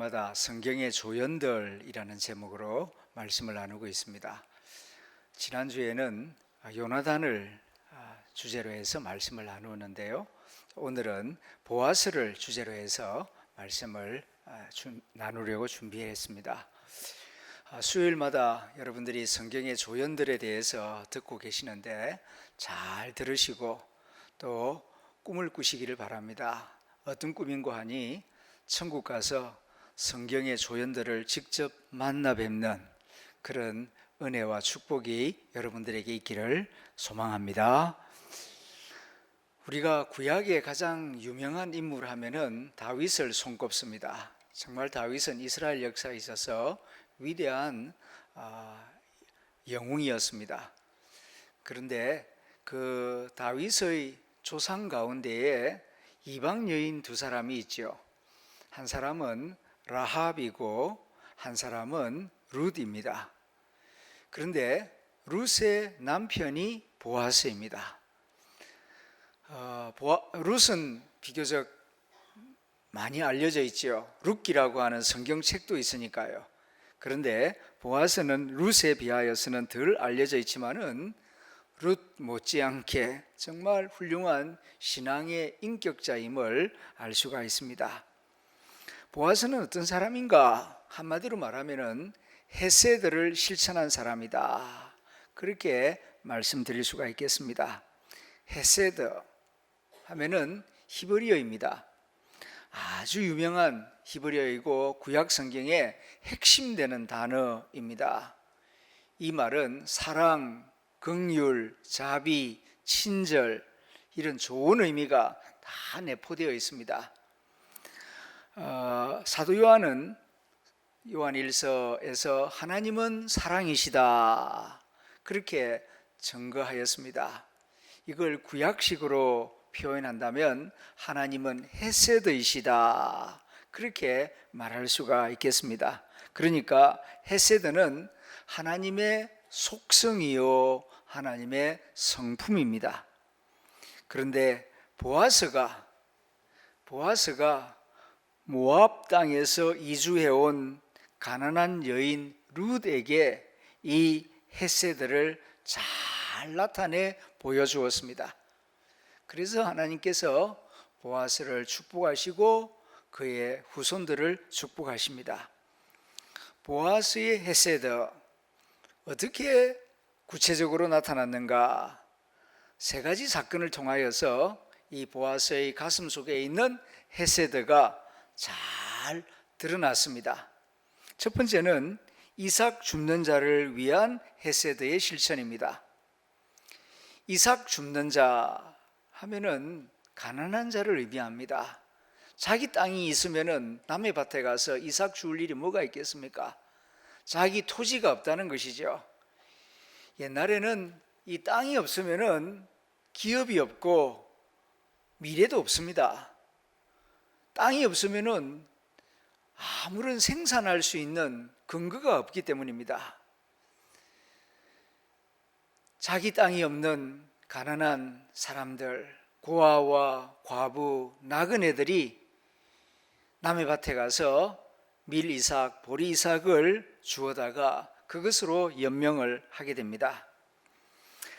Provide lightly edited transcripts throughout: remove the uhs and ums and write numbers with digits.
주일마다 성경의 조연들이라는 제목으로 말씀을 나누고 있습니다. 지난주에는 요나단을 주제로 해서 말씀을 나누었는데요. 오늘은 보아스를 주제로 해서 말씀을 나누려고 준비했습니다. 수요일마다 여러분들이 성경의 조연들에 대해서 듣고 계시는데 잘 들으시고 또 꿈을 꾸시기를 바랍니다. 어떤 꿈인고 하니 천국 가서 성경의 조연들을 직접 만나 뵙는 그런 은혜와 축복이 여러분들에게 있기를 소망합니다. 우리가 구약의 가장 유명한 인물 하면은 다윗을 손꼽습니다. 정말 다윗은 이스라엘 역사에 있어서 위대한 영웅이었습니다. 그런데 그 다윗의 조상 가운데에 이방 여인 두 사람이 있죠. 한 사람은 라합이고 한 사람은 룻입니다. 그런데 룻의 남편이 보아스입니다. 룻은 비교적 많이 알려져 있죠. 룻기라고 하는 성경책도 있으니까요. 그런데 보아스는 룻에 비하여서는 덜 알려져 있지만은 룻 못지않게 정말 훌륭한 신앙의 인격자임을 알 수가 있습니다. 보아스는 어떤 사람인가? 한마디로 말하면은 헤세드를 실천한 사람이다. 그렇게 말씀드릴 수가 있겠습니다. 헤세드 하면은 히브리어입니다. 아주 유명한 히브리어이고 구약 성경의 핵심되는 단어입니다. 이 말은 사랑, 긍휼, 자비, 친절 이런 좋은 의미가 다 내포되어 있습니다. 사도 요한은 요한 1서에서 하나님은 사랑이시다 그렇게 증거하였습니다. 이걸 구약식으로 표현한다면 하나님은 헤세드이시다 그렇게 말할 수가 있겠습니다. 그러니까 헤세드는 하나님의 속성이요 하나님의 성품입니다. 그런데 보아스가 모압 땅에서 이주해온 가난한 여인 룻에게 이 헤세드를 잘 나타내 보여주었습니다. 그래서 하나님께서 보아스를 축복하시고 그의 후손들을 축복하십니다. 보아스의 헤세드 어떻게 구체적으로 나타났는가? 세 가지 사건을 통하여서 이 보아스의 가슴 속에 있는 헤세드가 잘 드러났습니다. 첫 번째는 이삭 줍는 자를 위한 헤세드의 실천입니다. 이삭 줍는 자 하면은 가난한 자를 의미합니다. 자기 땅이 있으면은 남의 밭에 가서 이삭 줄 일이 뭐가 있겠습니까? 자기 토지가 없다는 것이죠. 옛날에는 이 땅이 없으면은 기업이 없고 미래도 없습니다. 땅이 없으면은 아무런 생산할 수 있는 근거가 없기 때문입니다. 자기 땅이 없는 가난한 사람들, 고아와 과부, 나그네들이 남의 밭에 가서 밀 이삭, 보리 이삭을 주워다가 그것으로 연명을 하게 됩니다.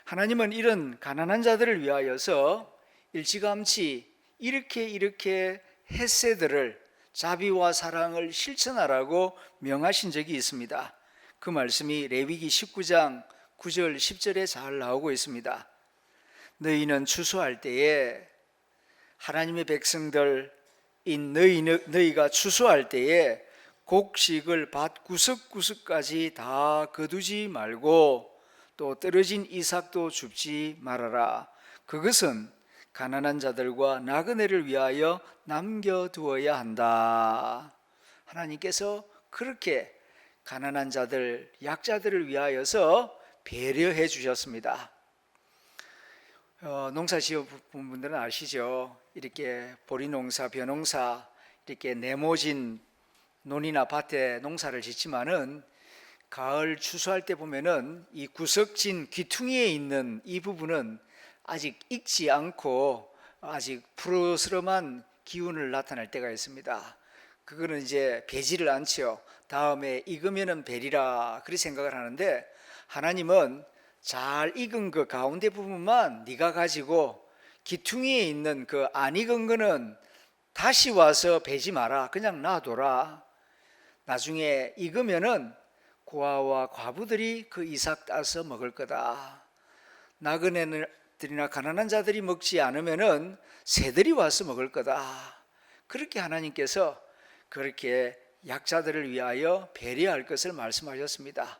하나님은 이런 가난한 자들을 위하여서 일찌감치 이렇게 헤세드를 자비와 사랑을 실천하라고 명하신 적이 있습니다. 그 말씀이 레위기 19장 9절 10절에 잘 나오고 있습니다. 너희는 추수할 때에 하나님의 백성들인 너희가 추수할 때에 곡식을 밭 구석구석까지 다 거두지 말고 또 떨어진 이삭도 줍지 말아라. 그것은 가난한 자들과 나그네를 위하여 남겨두어야 한다. 하나님께서 그렇게 가난한 자들, 약자들을 위하여서 배려해 주셨습니다. 농사 지어 본 분들은 아시죠? 이렇게 보리 농사, 벼 농사, 이렇게 네모진 논이나 밭에 농사를 짓지만은 가을 추수할 때 보면은 이 구석진 귀퉁이에 있는 이 부분은 아직 익지 않고 아직 푸르스름한 기운을 나타낼 때가 있습니다. 그거는 이제 배지를 않지요. 다음에 익으면은 베리라 그렇게 생각을 하는데, 하나님은 잘 익은 그 가운데 부분만 네가 가지고 기퉁이에 있는 그 안 익은 거는 다시 와서 베지 마라. 그냥 놔둬라. 나중에 익으면은 고아와 과부들이 그 이삭 따서 먹을 거다. 나그네들이나 가난한 자들이 먹지 않으면은 새들이 와서 먹을 거다. 그렇게 하나님께서 그렇게 약자들을 위하여 배려할 것을 말씀하셨습니다.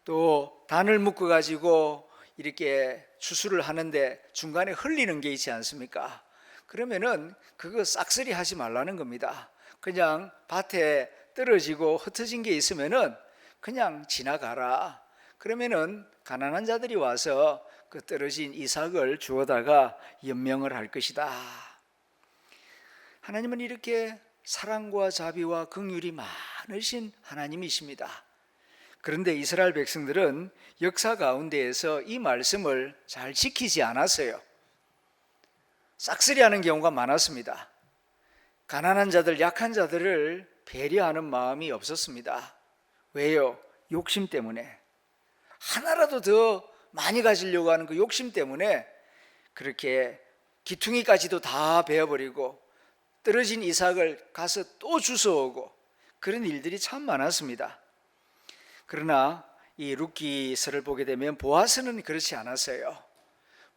또 단을 묶어 가지고 이렇게 추수를 하는데 중간에 흘리는 게 있지 않습니까? 그러면은 그거 싹쓸이 하지 말라는 겁니다. 그냥 밭에 떨어지고 흩어진 게 있으면은 그냥 지나가라. 그러면은 가난한 자들이 와서 그 떨어진 이삭을 주워다가 연명을 할 것이다. 하나님은 이렇게 사랑과 자비와 긍휼이 많으신 하나님이십니다. 그런데 이스라엘 백성들은 역사 가운데에서 이 말씀을 잘 지키지 않았어요. 싹쓸이 하는 경우가 많았습니다. 가난한 자들, 약한 자들을 배려하는 마음이 없었습니다. 왜요? 욕심 때문에. 하나라도 더 많이 가지려고 하는 그 욕심 때문에 그렇게 기퉁이까지도 다 베어버리고 떨어진 이삭을 가서 또 주워오고 그런 일들이 참 많았습니다. 그러나 이 룻기서를 보게 되면 보아스는 그렇지 않았어요.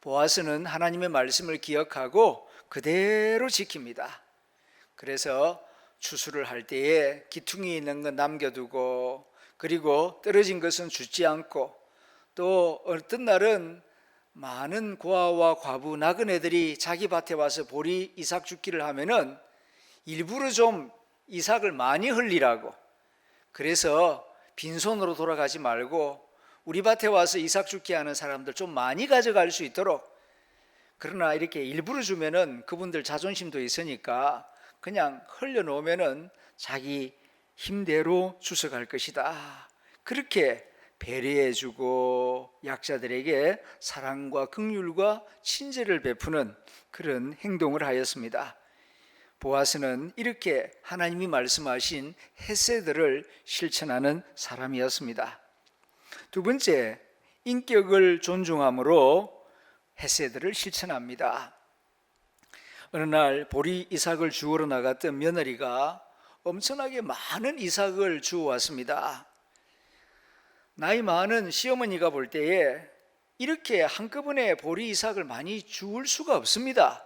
보아스는 하나님의 말씀을 기억하고 그대로 지킵니다. 그래서 추수를 할 때에 기퉁이 있는 건 남겨두고, 그리고 떨어진 것은 줍지 않고, 또 어떤 날은 많은 고아와 과부 나그네들이 자기 밭에 와서 보리 이삭 줍기를 하면은 일부러 좀 이삭을 많이 흘리라고, 그래서 빈손으로 돌아가지 말고 우리 밭에 와서 이삭 줍기 하는 사람들 좀 많이 가져갈 수 있도록. 그러나 이렇게 일부러 주면은 그분들 자존심도 있으니까 그냥 흘려놓으면은 자기 힘대로 주워갈 것이다. 그렇게 배려해주고 약자들에게 사랑과 긍휼과 친절을 베푸는 그런 행동을 하였습니다. 보아스는 이렇게 하나님이 말씀하신 헤세드를 실천하는 사람이었습니다. 두 번째, 인격을 존중함으로 헤세드를 실천합니다. 어느 날 보리 이삭을 주우러 나갔던 며느리가 엄청나게 많은 이삭을 주워왔습니다. 나이 많은 시어머니가 볼 때에 이렇게 한꺼번에 보리 이삭을 많이 주울 수가 없습니다.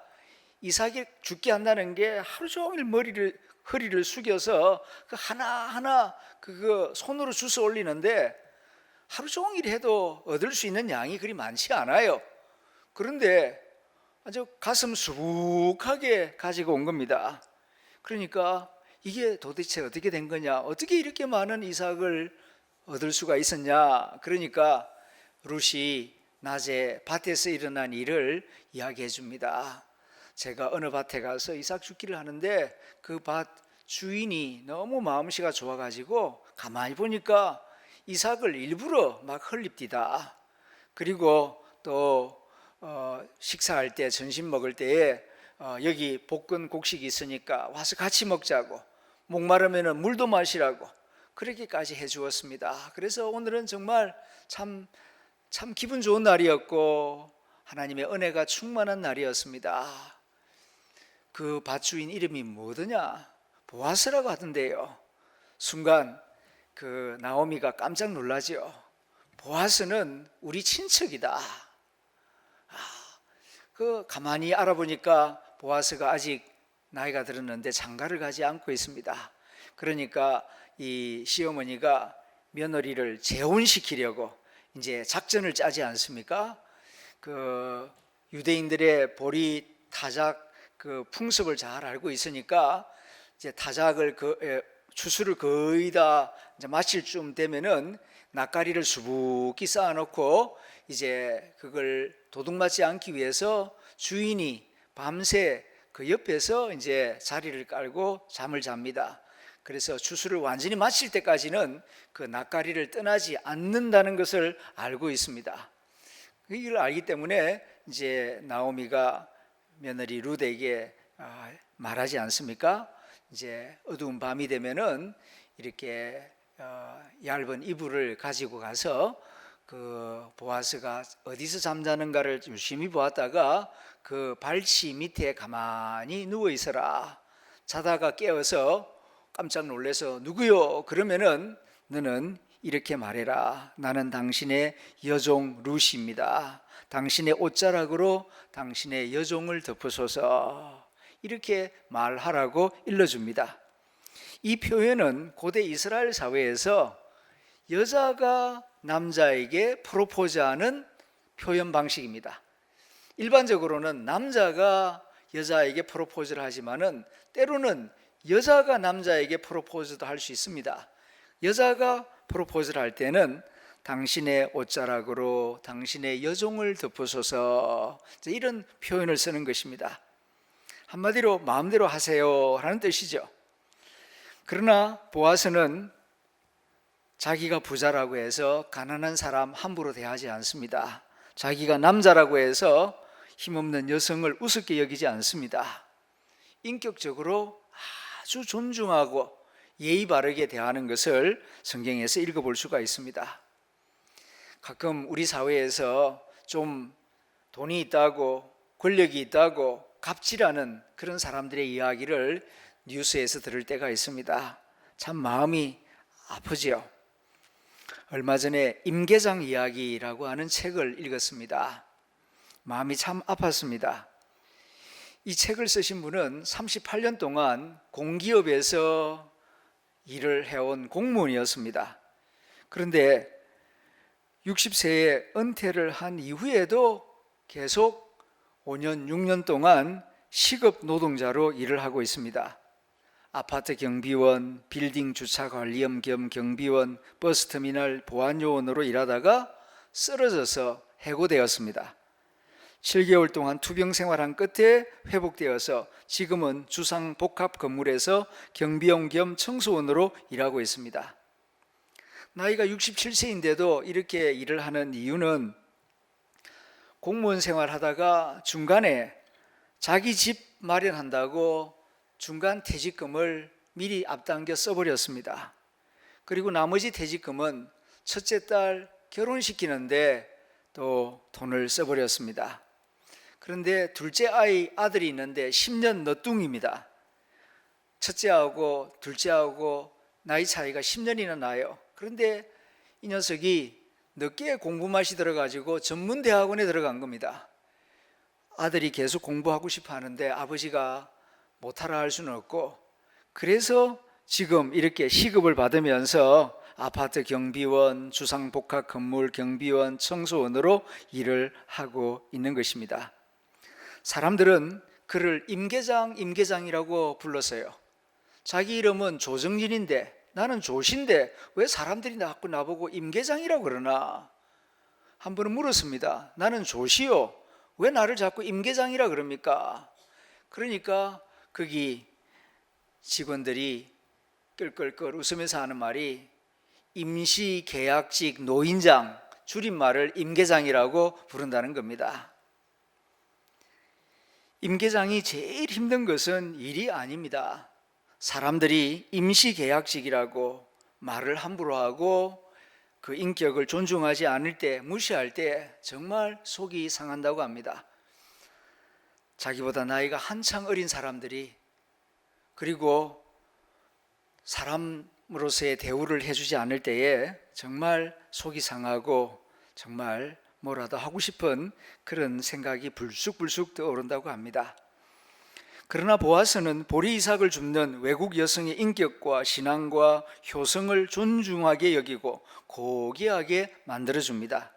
이삭이 죽게 한다는 게 하루 종일 허리를 숙여서 그 하나하나 그거 손으로 주워 올리는데 하루 종일 해도 얻을 수 있는 양이 그리 많지 않아요. 그런데 아주 가슴 수북하게 가지고 온 겁니다. 그러니까 이게 도대체 어떻게 된 거냐, 어떻게 이렇게 많은 이삭을 얻을 수가 있었냐. 그러니까 룻이 낮에 밭에서 일어난 일을 이야기해 줍니다. 제가 어느 밭에 가서 이삭 줍기를 하는데 그 밭 주인이 너무 마음씨가 좋아가지고 가만히 보니까 이삭을 일부러 막 흘립디다. 그리고 또 식사할 때, 점심 먹을 때에 여기 볶은 곡식이 있으니까 와서 같이 먹자고, 목마르면 물도 마시라고 그렇게까지 해주었습니다. 그래서 오늘은 정말 참 기분 좋은 날이었고 하나님의 은혜가 충만한 날이었습니다. 그 밭주인 이름이 뭐더냐? 보아스라고 하던데요. 순간 그 나오미가 깜짝 놀라죠. 보아스는 우리 친척이다. 그 가만히 알아보니까 보아스가 아직 나이가 들었는데 장가를 가지 않고 있습니다. 그러니까 이 시어머니가 며느리를 재혼시키려고 이제 작전을 짜지 않습니까? 그 유대인들의 보리 타작 그 풍습을 잘 알고 있으니까 이제 타작을 추수를 거의 다 이제 마칠 쯤 되면은 낯가리를 수북히 쌓아놓고 이제 그걸 도둑맞지 않기 위해서 주인이 밤새 그 옆에서 이제 자리를 깔고 잠을 잡니다. 그래서 추수를 완전히 마칠 때까지는 그 낯가리를 떠나지 않는다는 것을 알고 있습니다. 이걸 알기 때문에 이제 나오미가 며느리 룻에게 말하지 않습니까? 이제 어두운 밤이 되면은 이렇게 얇은 이불을 가지고 가서 그 보아스가 어디서 잠자는가를 유심히 보았다가 그 발치 밑에 가만히 누워 있어라. 자다가 깨어서 깜짝 놀라서 누구요? 그러면은 너는 이렇게 말해라. 나는 당신의 여종 루시입니다. 당신의 옷자락으로 당신의 여종을 덮으소서. 이렇게 말하라고 일러줍니다. 이 표현은 고대 이스라엘 사회에서 여자가 남자에게 프로포즈하는 표현 방식입니다. 일반적으로는 남자가 여자에게 프로포즈를 하지만은 때로는 여자가 남자에게 프로포즈도 할 수 있습니다. 여자가 프로포즈를 할 때는 당신의 옷자락으로 당신의 여종을 덮으소서, 이런 표현을 쓰는 것입니다. 한마디로 마음대로 하세요 하는 뜻이죠. 그러나 보아스는 자기가 부자라고 해서 가난한 사람 함부로 대하지 않습니다. 자기가 남자라고 해서 힘없는 여성을 우습게 여기지 않습니다. 인격적으로 아주 존중하고 예의 바르게 대하는 것을 성경에서 읽어볼 수가 있습니다. 가끔 우리 사회에서 좀 돈이 있다고 권력이 있다고 갑질하는 그런 사람들의 이야기를 뉴스에서 들을 때가 있습니다. 참 마음이 아프지요. 얼마 전에 임계장 이야기라고 하는 책을 읽었습니다. 마음이 참 아팠습니다. 이 책을 쓰신 분은 38년 동안 공기업에서 일을 해온 공무원이었습니다. 그런데 60세에 은퇴를 한 이후에도 계속 5년, 6년 동안 시급 노동자로 일을 하고 있습니다. 아파트 경비원, 빌딩 주차 관리원 겸 경비원, 버스터미널 보안요원으로 일하다가 쓰러져서 해고되었습니다. 7개월 동안 투병 생활한 끝에 회복되어서 지금은 주상복합 건물에서 경비원 겸 청소원으로 일하고 있습니다. 나이가 67세인데도 이렇게 일을 하는 이유는 공무원 생활하다가 중간에 자기 집 마련한다고 중간 퇴직금을 미리 앞당겨 써버렸습니다. 그리고 나머지 퇴직금은 첫째 딸 결혼시키는데 또 돈을 써버렸습니다. 그런데 둘째 아들이 있는데 10년 너뚱입니다. 첫째하고 둘째하고 나이 차이가 10년이나 나요. 그런데 이 녀석이 늦게 공부 맛이 들어가지고 전문대학원에 들어간 겁니다. 아들이 계속 공부하고 싶어 하는데 아버지가 못하라 할 수는 없고, 그래서 지금 이렇게 시급을 받으면서 아파트 경비원, 주상복합 건물 경비원, 청소원으로 일을 하고 있는 것입니다. 사람들은 그를 임계장이라고 불렀어요. 자기 이름은 조정진인데, 나는 조신데 왜 사람들이 자꾸 나보고 임계장이라고 그러나? 한 번은 물었습니다. 나는 조시요, 왜 나를 자꾸 임계장이라 그럽니까? 그러니까 거기 직원들이 끌끌끌 웃으면서 하는 말이 임시계약직 노인장, 줄임말을 임계장이라고 부른다는 겁니다. 임계장이 제일 힘든 것은 일이 아닙니다. 사람들이 임시계약직이라고 말을 함부로 하고 그 인격을 존중하지 않을 때, 무시할 때 정말 속이 상한다고 합니다. 자기보다 나이가 한창 어린 사람들이, 그리고 사람으로서의 대우를 해주지 않을 때에 정말 속이 상하고 정말 뭐라도 하고 싶은 그런 생각이 불쑥불쑥 떠오른다고 합니다. 그러나 보아스는 보리 이삭을 줍는 외국 여성의 인격과 신앙과 효성을 존중하게 여기고 고귀하게 만들어줍니다.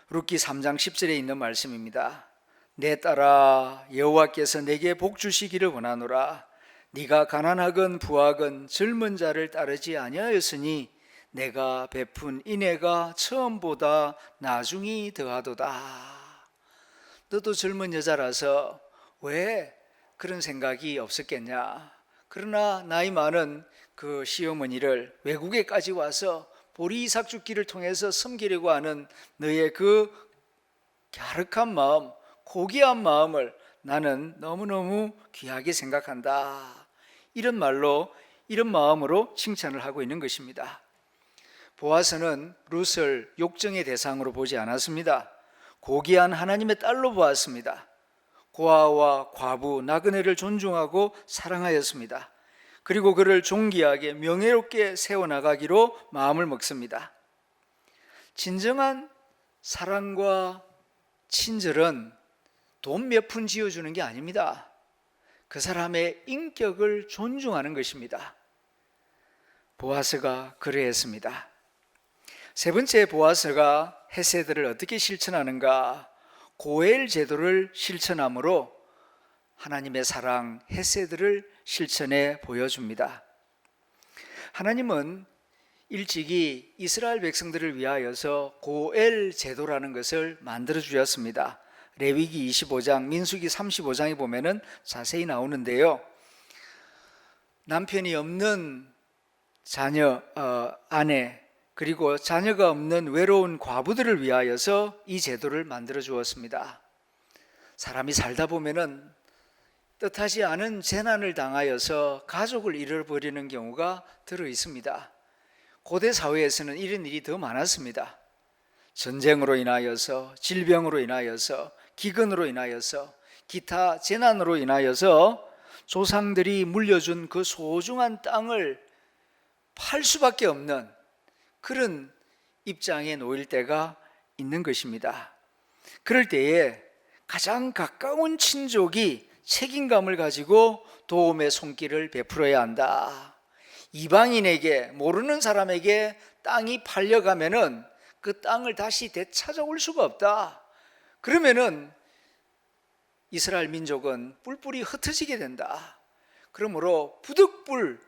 룻기 3장 10절에 있는 말씀입니다. 내 딸아, 여호와께서 내게 복 주시기를 원하노라. 네가 가난하건 부하건 젊은 자를 따르지 아니하였으니 내가 베푼 인애가 처음보다 나중이 더하도다. 너도 젊은 여자라서 왜 그런 생각이 없었겠냐? 그러나 나이 많은 그 시어머니를 외국에까지 와서 보리 이삭 줍기를 통해서 섬기려고 하는 너의 그 갸륵한 마음, 고귀한 마음을 나는 너무너무 귀하게 생각한다. 이런 말로 이런 마음으로 칭찬을 하고 있는 것입니다. 보아스는 룻을 욕정의 대상으로 보지 않았습니다. 고귀한 하나님의 딸로 보았습니다. 고아와 과부, 나그네를 존중하고 사랑하였습니다. 그리고 그를 존귀하게 명예롭게 세워나가기로 마음을 먹습니다. 진정한 사랑과 친절은 돈 몇 푼 지어주는 게 아닙니다. 그 사람의 인격을 존중하는 것입니다. 보아스가 그러했습니다. 세 번째, 보아스가 헤세드를 어떻게 실천하는가? 고엘 제도를 실천함으로 하나님의 사랑, 헤세드를 실천해 보여줍니다. 하나님은 일찍이 이스라엘 백성들을 위하여서 고엘 제도라는 것을 만들어 주셨습니다. 레위기 25장, 민수기 35장에 보면은 자세히 나오는데요. 남편이 없는 자녀, 아내, 그리고 자녀가 없는 외로운 과부들을 위하여서 이 제도를 만들어 주었습니다. 사람이 살다 보면은 뜻하지 않은 재난을 당하여서 가족을 잃어버리는 경우가 들어 있습니다. 고대 사회에서는 이런 일이 더 많았습니다. 전쟁으로 인하여서, 질병으로 인하여서, 기근으로 인하여서, 기타 재난으로 인하여서 조상들이 물려준 그 소중한 땅을 팔 수밖에 없는 그런 입장에 놓일 때가 있는 것입니다. 그럴 때에 가장 가까운 친족이 책임감을 가지고 도움의 손길을 베풀어야 한다. 이방인에게, 모르는 사람에게 땅이 팔려가면은 그 땅을 다시 되찾아올 수가 없다. 그러면은 이스라엘 민족은 뿔뿔이 흩어지게 된다. 그러므로 부득불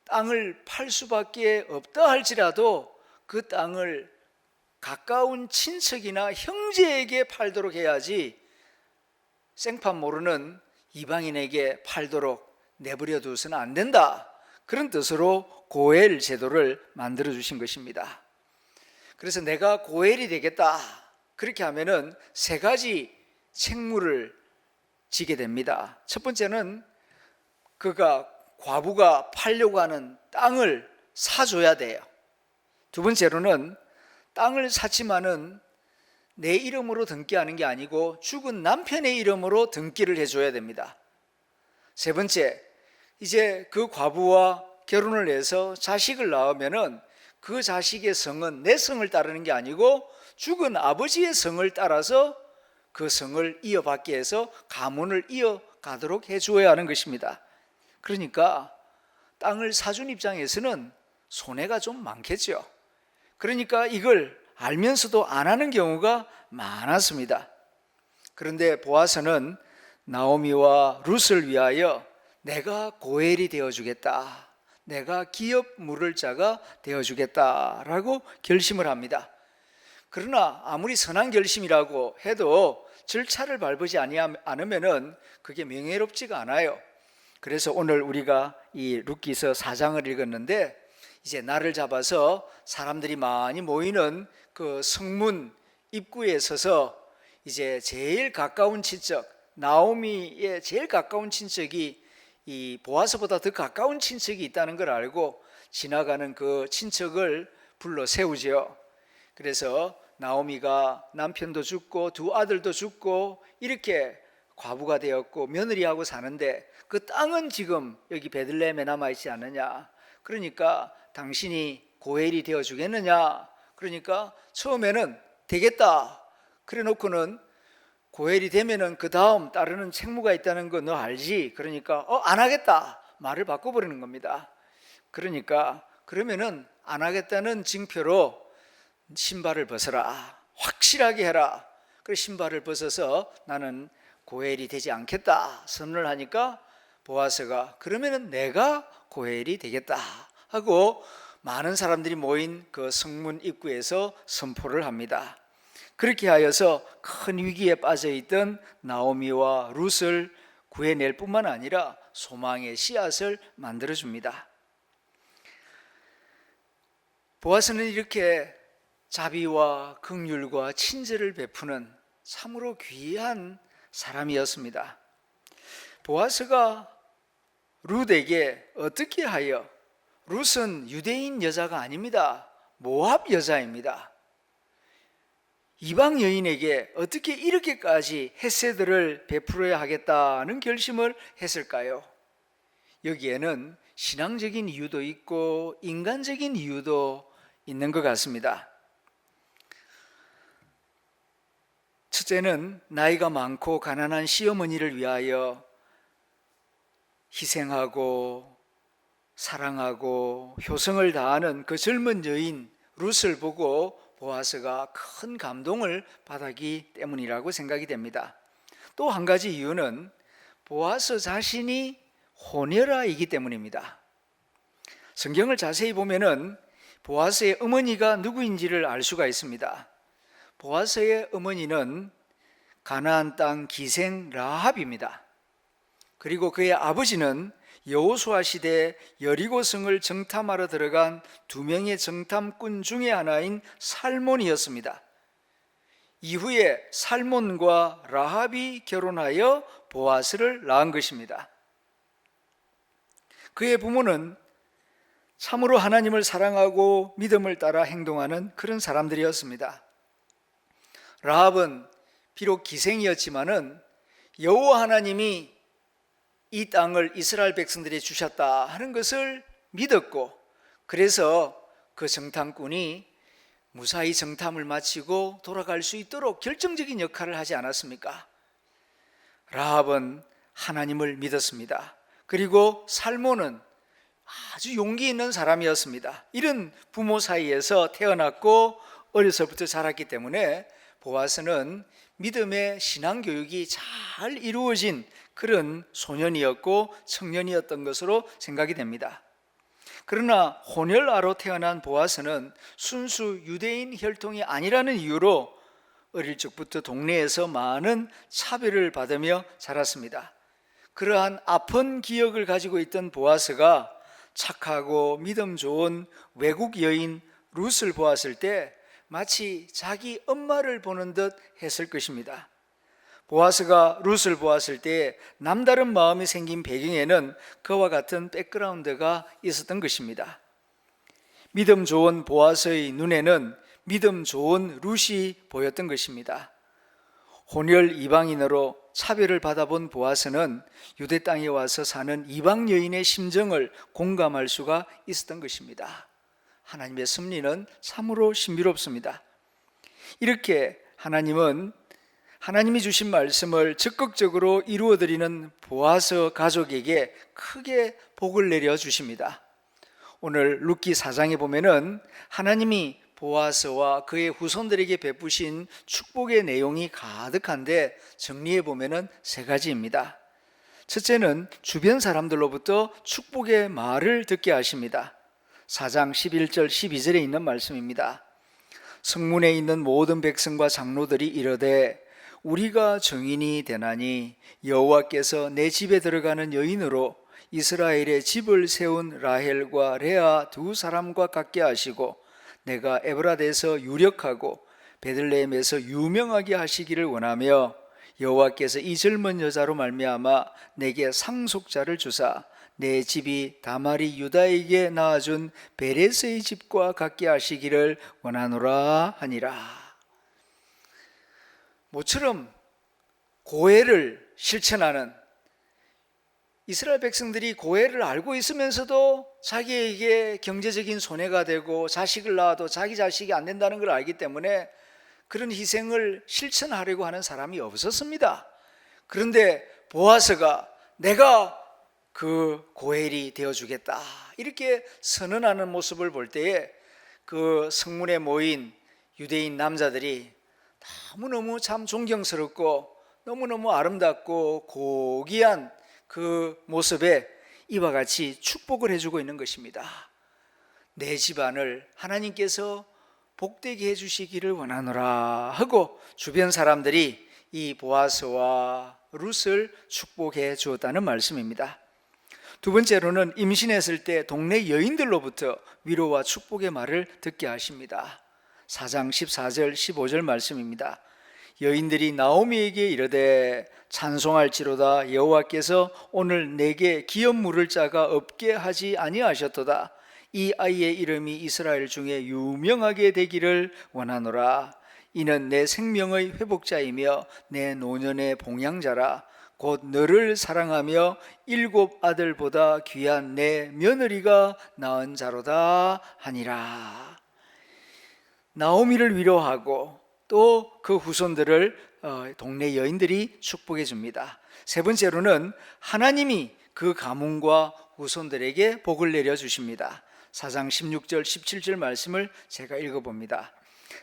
땅을 팔 수밖에 없다 할지라도 그 땅을 가까운 친척이나 형제에게 팔도록 해야지 생판 모르는 이방인에게 팔도록 내버려 두어서는 안 된다. 그런 뜻으로 고엘 제도를 만들어 주신 것입니다. 그래서 내가 고엘이 되겠다. 그렇게 하면은 세 가지 책무를 지게 됩니다. 첫 번째는 과부가 팔려고 하는 땅을 사줘야 돼요. 두 번째로는 땅을 샀지만은 내 이름으로 등기하는 게 아니고 죽은 남편의 이름으로 등기를 해줘야 됩니다. 세 번째, 이제 그 과부와 결혼을 해서 자식을 낳으면은 그 자식의 성은 내 성을 따르는 게 아니고 죽은 아버지의 성을 따라서 그 성을 이어받게 해서 가문을 이어가도록 해주어야 하는 것입니다. 그러니까 땅을 사준 입장에서는 손해가 좀 많겠죠. 그러니까 이걸 알면서도 안 하는 경우가 많았습니다. 그런데 보아스는 나오미와 룻을 위하여 내가 고엘이 되어주겠다, 내가 기업 물을 자가 되어주겠다라고 결심을 합니다. 그러나 아무리 선한 결심이라고 해도 절차를 밟지 않으면 그게 명예롭지가 않아요. 그래서 오늘 우리가 이 룻기서 4장을 읽었는데 이제 날을 잡아서 사람들이 많이 모이는 그 성문 입구에 서서 이제 제일 가까운 친척, 나오미의 제일 가까운 친척이 이 보아스보다 더 가까운 친척이 있다는 걸 알고 지나가는 그 친척을 불러 세우죠. 그래서 나오미가 남편도 죽고 두 아들도 죽고 이렇게 과부가 되었고 며느리하고 사는데 그 땅은 지금 여기 베들레헴에 남아있지 않느냐. 그러니까 당신이 고엘이 되어주겠느냐. 그러니까 처음에는 되겠다 그래 놓고는 고엘이 되면은 그 다음 따르는 책무가 있다는 거 너 알지? 그러니까 안 하겠다 말을 바꿔버리는 겁니다. 그러니까 그러면은 안 하겠다는 징표로 신발을 벗어라, 확실하게 해라. 그래서 신발을 벗어서 나는 고엘이 되지 않겠다 선언을 하니까 보아스가 그러면은 내가 고엘이 되겠다 하고 많은 사람들이 모인 그 성문 입구에서 선포를 합니다. 그렇게 하여서 큰 위기에 빠져있던 나오미와 룻을 구해낼 뿐만 아니라 소망의 씨앗을 만들어줍니다. 보아스는 이렇게 자비와 긍휼과 친절을 베푸는 참으로 귀한 사람이었습니다. 보아스가 룻에게 어떻게 하여, 룻은 유대인 여자가 아닙니다. 모압 여자입니다. 이방 여인에게 어떻게 이렇게까지 헤세드를 베풀어야 하겠다는 결심을 했을까요? 여기에는 신앙적인 이유도 있고 인간적인 이유도 있는 것 같습니다. 첫째는 나이가 많고 가난한 시어머니를 위하여 희생하고 사랑하고 효성을 다하는 그 젊은 여인 룻을 보고 보아스가 큰 감동을 받았기 때문이라고 생각이 됩니다. 또 한 가지 이유는 보아스 자신이 호녀라이기 때문입니다. 성경을 자세히 보면은 보아스의 어머니가 누구인지를 알 수가 있습니다. 보아스의 어머니는 가나안 땅 기생 라합입니다. 그리고 그의 아버지는 여호수아 시대 여리고성을 정탐하러 들어간 2명의 정탐꾼 중에 하나인 살몬이었습니다. 이후에 살몬과 라합이 결혼하여 보아스를 낳은 것입니다. 그의 부모는 참으로 하나님을 사랑하고 믿음을 따라 행동하는 그런 사람들이었습니다. 라합은 비록 기생이었지만은 여호와 하나님이 이 땅을 이스라엘 백성들이 주셨다 하는 것을 믿었고, 그래서 그 정탐꾼이 무사히 정탐을 마치고 돌아갈 수 있도록 결정적인 역할을 하지 않았습니까? 라합은 하나님을 믿었습니다. 그리고 살몬은 아주 용기 있는 사람이었습니다. 이런 부모 사이에서 태어났고 어려서부터 자랐기 때문에 보아스는 믿음의 신앙교육이 잘 이루어진 그런 소년이었고 청년이었던 것으로 생각이 됩니다. 그러나 혼혈아로 태어난 보아스는 순수 유대인 혈통이 아니라는 이유로 어릴 적부터 동네에서 많은 차별을 받으며 자랐습니다. 그러한 아픈 기억을 가지고 있던 보아스가 착하고 믿음 좋은 외국 여인 룻을 보았을 때 마치 자기 엄마를 보는 듯 했을 것입니다. 보아스가 룻을 보았을 때 남다른 마음이 생긴 배경에는 그와 같은 백그라운드가 있었던 것입니다. 믿음 좋은 보아스의 눈에는 믿음 좋은 룻이 보였던 것입니다. 혼혈 이방인으로 차별을 받아본 보아스는 유대 땅에 와서 사는 이방 여인의 심정을 공감할 수가 있었던 것입니다. 하나님의 섭리는 참으로 신비롭습니다. 이렇게 하나님이 주신 말씀을 적극적으로 이루어드리는 보아스 가족에게 크게 복을 내려 주십니다. 오늘 룻기 4장에 보면은 하나님이 보아스와 그의 후손들에게 베푸신 축복의 내용이 가득한데 정리해 보면은 3가지입니다. 첫째는 주변 사람들로부터 축복의 말을 듣게 하십니다. 4장 11절 12절에 있는 말씀입니다. 성문에 있는 모든 백성과 장로들이 이르되 우리가 정인이 되나니 여호와께서 내 집에 들어가는 여인으로 이스라엘의 집을 세운 라헬과 레아 2사람과 같게 하시고 내가 에브라데에서 유력하고 베들레헴에서 유명하게 하시기를 원하며 여호와께서 이 젊은 여자로 말미암아 내게 상속자를 주사 내 집이 다말이 유다에게 낳아준 베레스의 집과 같게 하시기를 원하노라 하니라. 모처럼 고해를 실천하는 이스라엘 백성들이 고해를 알고 있으면서도 자기에게 경제적인 손해가 되고 자식을 낳아도 자기 자식이 안 된다는 걸 알기 때문에 그런 희생을 실천하려고 하는 사람이 없었습니다. 그런데 보아스가 내가 그 고헬이 되어주겠다 이렇게 선언하는 모습을 볼 때에 그 성문에 모인 유대인 남자들이 너무너무 참 존경스럽고 너무너무 아름답고 고귀한 그 모습에 이와 같이 축복을 해주고 있는 것입니다. 내 집안을 하나님께서 복되게 해주시기를 원하노라 하고 주변 사람들이 이 보아스와 룻을 축복해 주었다는 말씀입니다. 두 번째로는 임신했을 때 동네 여인들로부터 위로와 축복의 말을 듣게 하십니다. 4장 14절 15절 말씀입니다. 여인들이 나오미에게 이르되 찬송할지로다 여호와께서 오늘 내게 기업 물을 자가 없게 하지 아니하셨도다. 이 아이의 이름이 이스라엘 중에 유명하게 되기를 원하노라. 이는 내 생명의 회복자이며 내 노년의 봉양자라. 곧 너를 사랑하며 7 아들보다 귀한 내 며느리가 낳은 자로다 하니라. 나오미를 위로하고 또 그 후손들을 동네 여인들이 축복해 줍니다. 세 번째로는 하나님이 그 가문과 후손들에게 복을 내려 주십니다. 4장 16절 17절 말씀을 제가 읽어봅니다.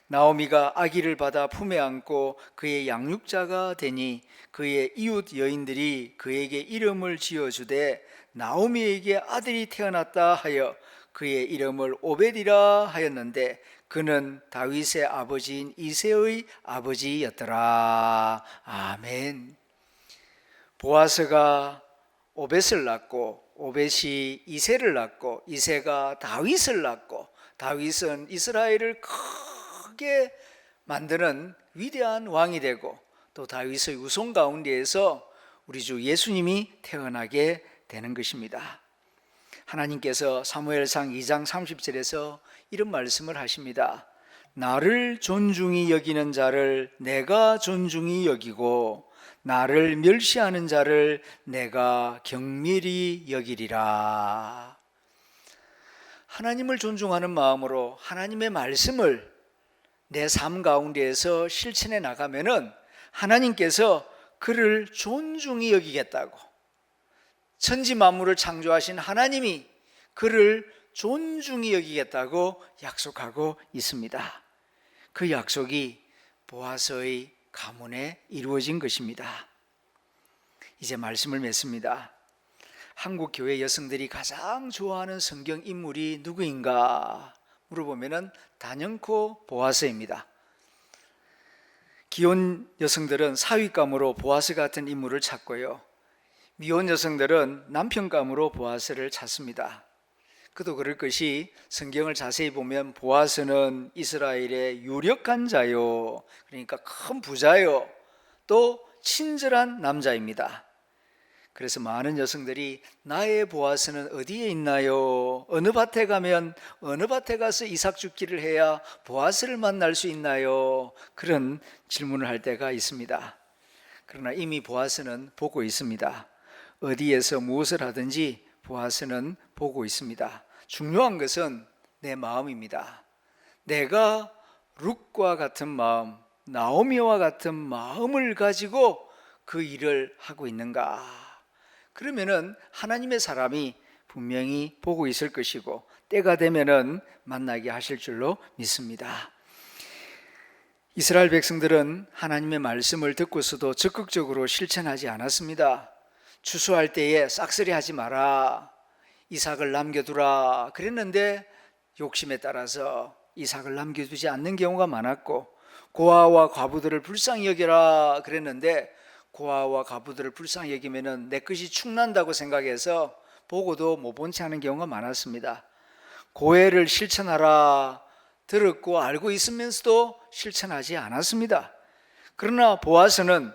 나오미가 아기를 받아 품에 안고 그의 양육자가 되니 그의 이웃 여인들이 그에게 이름을 지어주되 나오미에게 아들이 태어났다 하여 그의 이름을 오벳이라 하였는데 그는 다윗의 아버지인 이새의 아버지였더라. 아멘. 보아스가 오벳을 낳고 오벳이 이새를 낳고 이새가 다윗을 낳고 다윗은 이스라엘을 크게 만드는 위대한 왕이 되고 또 다윗의 후손 가운데에서 우리 주 예수님이 태어나게 되는 것입니다. 하나님께서 사무엘상 2장 30절에서 이런 말씀을 하십니다. 나를 존중히 여기는 자를 내가 존중히 여기고 나를 멸시하는 자를 내가 경밀히 여기리라. 하나님을 존중하는 마음으로 하나님의 말씀을 내 삶 가운데에서 실천해 나가면은 하나님께서 그를 존중히 여기겠다고, 천지 만물을 창조하신 하나님이 그를 존중히 여기겠다고 약속하고 있습니다. 그 약속이 보아스의 가문에 이루어진 것입니다. 이제 말씀을 맺습니다. 한국 교회 여성들이 가장 좋아하는 성경 인물이 누구인가 물어보면 단연코 보아스입니다. 기혼 여성들은 사윗감으로 보아스 같은 인물을 찾고요, 미혼 여성들은 남편감으로 보아스를 찾습니다. 그도 그럴 것이 성경을 자세히 보면 보아스는 이스라엘의 유력한 자요, 그러니까 큰 부자요, 또 친절한 남자입니다. 그래서 많은 여성들이 나의 보아스는 어디에 있나요? 어느 밭에 가면 어느 밭에 가서 이삭 줍기를 해야 보아스를 만날 수 있나요? 그런 질문을 할 때가 있습니다. 그러나 이미 보아스는 보고 있습니다. 어디에서 무엇을 하든지 보아스는 보고 있습니다. 중요한 것은 내 마음입니다. 내가 룻과 같은 마음, 나오미와 같은 마음을 가지고 그 일을 하고 있는가? 그러면은 하나님의 사람이 분명히 보고 있을 것이고 때가 되면은 만나게 하실 줄로 믿습니다. 이스라엘 백성들은 하나님의 말씀을 듣고서도 적극적으로 실천하지 않았습니다. 추수할 때에 싹쓸이 하지 마라, 이삭을 남겨두라 그랬는데 욕심에 따라서 이삭을 남겨두지 않는 경우가 많았고, 고아와 과부들을 불쌍히 여겨라 그랬는데 고아와 과부들을 불쌍히 여기면은 내 것이 축난다고 생각해서 보고도 못 본 채 하는 경우가 많았습니다. 고해를 실천하라 들었고 알고 있으면서도 실천하지 않았습니다. 그러나 보아스는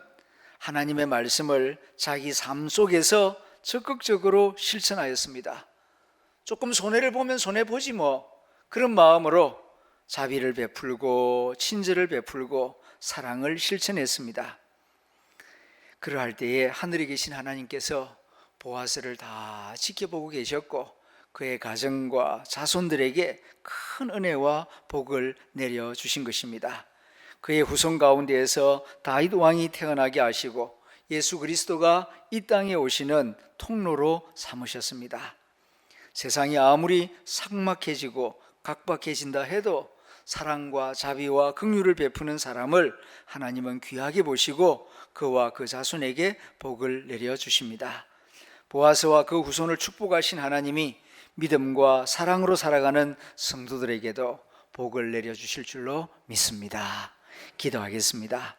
하나님의 말씀을 자기 삶 속에서 적극적으로 실천하였습니다. 조금 손해를 보면 손해보지 뭐, 그런 마음으로 자비를 베풀고 친절을 베풀고 사랑을 실천했습니다. 그러할 때에 하늘에 계신 하나님께서 보아스를 다 지켜보고 계셨고 그의 가정과 자손들에게 큰 은혜와 복을 내려주신 것입니다. 그의 후손 가운데에서 다윗 왕이 태어나게 하시고 예수 그리스도가 이 땅에 오시는 통로로 삼으셨습니다. 세상이 아무리 삭막해지고 각박해진다 해도 사랑과 자비와 긍휼을 베푸는 사람을 하나님은 귀하게 보시고 그와 그 자손에게 복을 내려주십니다. 보아스와 그 후손을 축복하신 하나님이 믿음과 사랑으로 살아가는 성도들에게도 복을 내려주실 줄로 믿습니다. 기도하겠습니다.